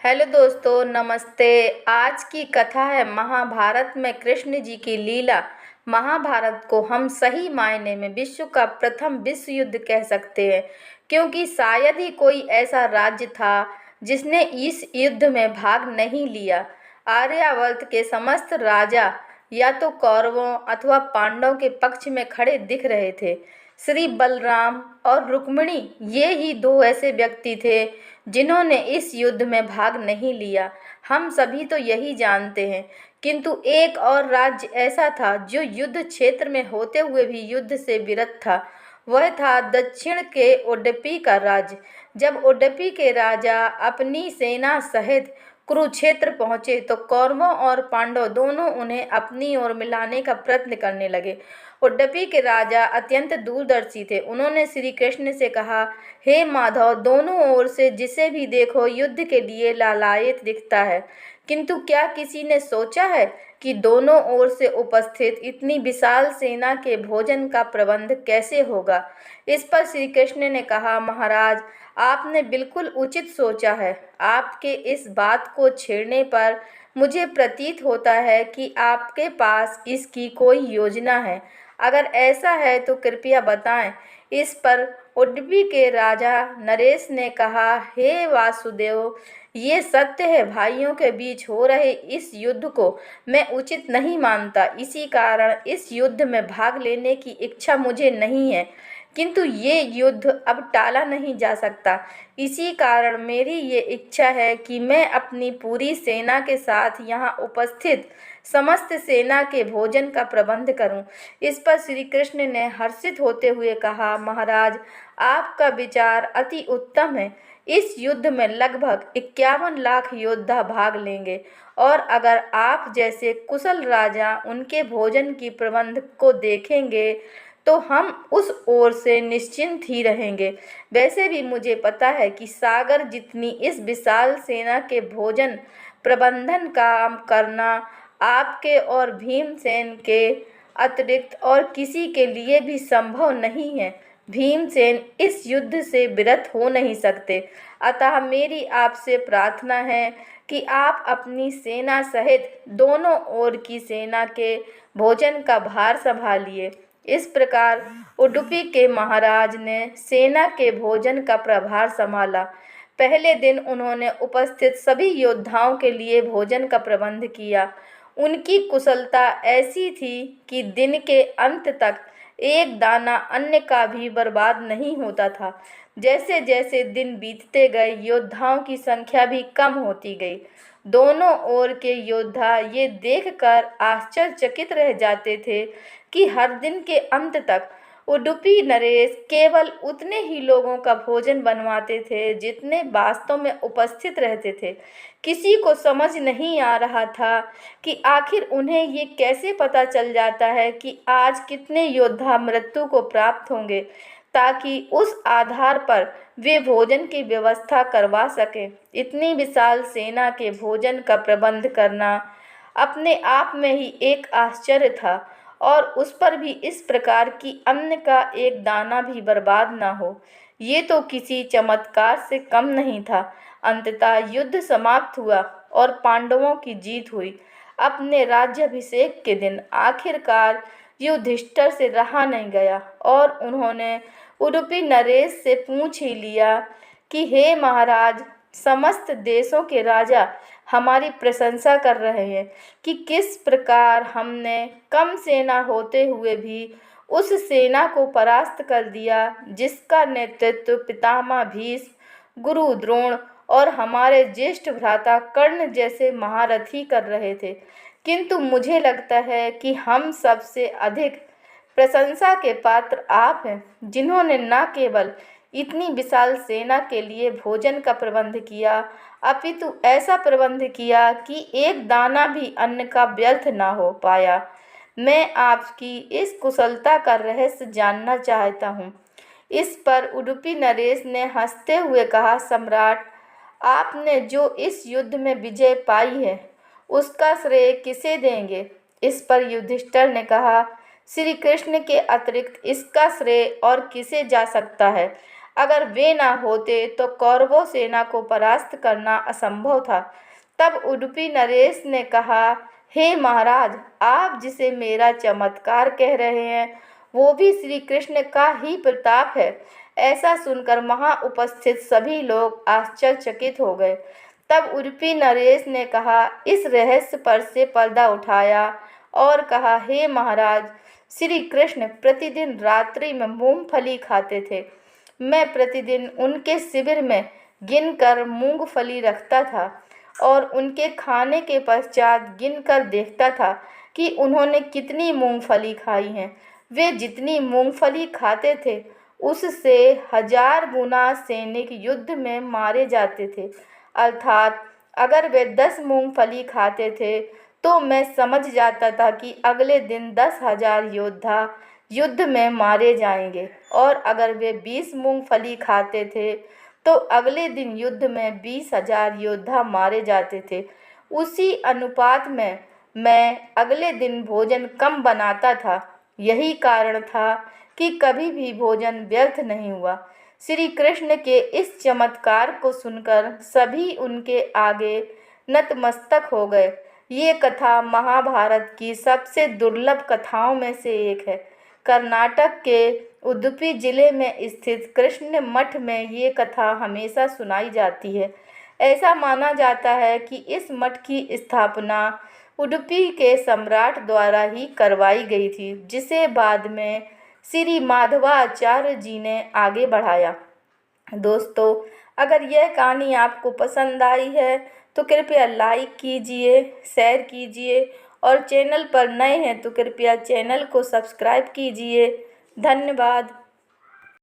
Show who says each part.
Speaker 1: Hello दोस्तों, नमस्ते। आज की कथा है महाभारत में कृष्ण जी की लीला। महाभारत को हम सही मायने में विश्व का प्रथम विश्व युद्ध कह सकते हैं, क्योंकि शायद ही कोई ऐसा राज्य था जिसने इस युद्ध में भाग नहीं लिया। आर्यावर्त के समस्त राजा या तो कौरवों अथवा पांडवों के पक्ष में खड़े दिख रहे थे। श्री बलराम और रुक्मिणी ये ही दो ऐसे व्यक्ति थे जिन्होंने इस युद्ध में भाग नहीं लिया। हम सभी तो यही जानते हैं, किंतु एक और राज्य ऐसा था जो युद्ध क्षेत्र में होते हुए भी युद्ध से विरत था। वह था दक्षिण के उडुपी का राज्य। जब उडुपी के राजा अपनी सेना सहित कुरुक्षेत्र पहुंचे तो कौरवों और पांडव दोनों उन्हें अपनी ओर मिलाने का प्रयत्न करने लगे। उडुपी के राजा अत्यंत दूरदर्शी थे। उन्होंने श्री कृष्ण से कहा, हे माधव, दोनों ओर से जिसे भी देखो युद्ध के लिए लालायित दिखता है, किंतु क्या किसी ने सोचा है कि दोनों ओर से उपस्थित इतनी विशाल सेना के भोजन का प्रबंध कैसे होगा। इस पर श्री कृष्ण ने कहा, महाराज, आपने बिल्कुल उचित सोचा है। आपके इस बात को छेड़ने पर मुझे प्रतीत होता है कि आपके पास इसकी कोई योजना है। अगर ऐसा है तो कृपया बताएं। इस पर उडुपी के राजा नरेश ने कहा, हे वासुदेव, ये सत्य है, भाइयों के बीच हो रहे इस युद्ध को मैं उचित नहीं मानता। इसी कारण इस युद्ध में भाग लेने की इच्छा मुझे नहीं है, किंतु ये युद्ध अब टाला नहीं जा सकता। इसी कारण मेरी ये इच्छा है कि मैं अपनी पूरी सेना के साथ यहाँ उपस्थित समस्त सेना के भोजन का प्रबंध करूं। इस पर श्री कृष्ण ने हर्षित होते हुए कहा, महाराज, आपका विचार अति उत्तम है। इस युद्ध में लगभग 51 लाख योद्धा भाग लेंगे, और अगर आप जैसे कुशल राजा उनके भोजन की प्रबंध को देखेंगे तो हम उस ओर से निश्चिंत ही रहेंगे। वैसे भी मुझे पता है कि सागर जितनी इस विशाल सेना के भोजन प्रबंधन काम करना आपके और भीमसेन के अतिरिक्त और किसी के लिए भी संभव नहीं है। भीमसेन इस युद्ध से विरत हो नहीं सकते। अतः मेरी आपसे प्रार्थना है कि आप अपनी सेना सहित दोनों ओर की सेना के भोजन का भार संभालिए। इस प्रकार उडुपी के महाराज ने सेना के भोजन का प्रभार संभाला। पहले दिन उन्होंने उपस्थित सभी योद्धाओं के लिए भोजन का प्रबंध किया। उनकी कुशलता ऐसी थी कि दिन के अंत तक एक दाना अन्न का भी बर्बाद नहीं होता था। जैसे जैसे दिन बीतते गए योद्धाओं की संख्या भी कम होती गई। दोनों ओर के योद्धा ये देखकर आश्चर्यचकित रह जाते थे कि हर दिन के अंत तक उडुपी नरेश केवल उतने ही लोगों का भोजन बनवाते थे जितने वास्तव में उपस्थित रहते थे। किसी को समझ नहीं आ रहा था कि आखिर उन्हें ये कैसे पता चल जाता है कि आज कितने योद्धा मृत्यु को प्राप्त होंगे, ताकि उस आधार पर वे भोजन की व्यवस्था करवा सकें। इतनी विशाल सेना के भोजन का प्रबंध करना अपने आप में ही एक आश्चर्य था, और उस पर भी इस प्रकार की अन्न का एक दाना भी बर्बाद ना हो, ये तो किसी चमत्कार से कम नहीं था। अंततः युद्ध समाप्त हुआ और पांडवों की जीत हुई। अपने राज्याभिषेक के दिन आखिरकार युधिष्ठिर से रहा नहीं गया और उन्होंने उडुपी नरेश से पूछ ही लिया कि हे महाराज, समस्त देशों के राजा हमारी प्रशंसा कर रहे हैं कि किस प्रकार हमने कम सेना होते हुए भी उस सेना को परास्त कर दिया जिसका नेतृत्व पितामह भीष्म, गुरु द्रोण और हमारे ज्येष्ठ भ्राता कर्ण जैसे महारथी कर रहे थे। किंतु मुझे लगता है कि हम सबसे अधिक प्रशंसा के पात्र आप हैं, जिन्होंने न केवल इतनी विशाल सेना के लिए भोजन का प्रबंध किया, अपितु ऐसा प्रबंध किया कि एक दाना भी अन्न का व्यर्थ ना हो पाया। मैं आपकी इस कुशलता का रहस्य जानना चाहता हूँ। इस पर उडुपी नरेश ने हंसते हुए कहा, सम्राट, आपने जो इस युद्ध में विजय पाई है उसका श्रेय किसे देंगे। इस पर युधिष्ठिर ने कहा, श्री कृष्ण के अतिरिक्त इसका श्रेय और किसे जा सकता है। अगर वे न होते तो कौरवों सेना को परास्त करना असंभव था। तब उडुपी नरेश ने कहा, हे महाराज, आप जिसे मेरा चमत्कार कह रहे हैं वो भी श्री कृष्ण का ही प्रताप है। ऐसा सुनकर वहां उपस्थित सभी लोग आश्चर्यचकित हो गए। तब उडुपी नरेश ने कहा, इस रहस्य पर से पर्दा उठाया और कहा, हे महाराज, श्री कृष्ण प्रतिदिन रात्रि में मूंगफली खाते थे। मैं प्रतिदिन उनके शिविर में गिनकर मूंगफली रखता था और उनके खाने के पश्चात गिनकर देखता था कि उन्होंने कितनी मूंगफली खाई हैं। वे जितनी मूंगफली खाते थे उससे 1000 गुना सैनिक युद्ध में मारे जाते थे। अर्थात अगर वे 10 मूंगफली खाते थे तो मैं समझ जाता था कि अगले दिन 10,000 योद्धा युद्ध में मारे जाएंगे, और अगर वे 20 मूंगफली खाते थे तो अगले दिन युद्ध में 20,000 योद्धा मारे जाते थे। उसी अनुपात में मैं अगले दिन भोजन कम बनाता था। यही कारण था कि कभी भी भोजन व्यर्थ नहीं हुआ। श्री कृष्ण के इस चमत्कार को सुनकर सभी उनके आगे नतमस्तक हो गए। ये कथा महाभारत की सबसे दुर्लभ कथाओं में से एक है। कर्नाटक के उडुपी जिले में स्थित कृष्ण मठ में ये कथा हमेशा सुनाई जाती है। ऐसा माना जाता है कि इस मठ की स्थापना उडुपी के सम्राट द्वारा ही करवाई गई थी, जिसे बाद में श्री माधवाचार्य जी ने आगे बढ़ाया। दोस्तों, अगर यह कहानी आपको पसंद आई है तो कृपया लाइक कीजिए, शेयर कीजिए और चैनल पर नए हैं तो कृपया चैनल को सब्सक्राइब कीजिए। धन्यवाद।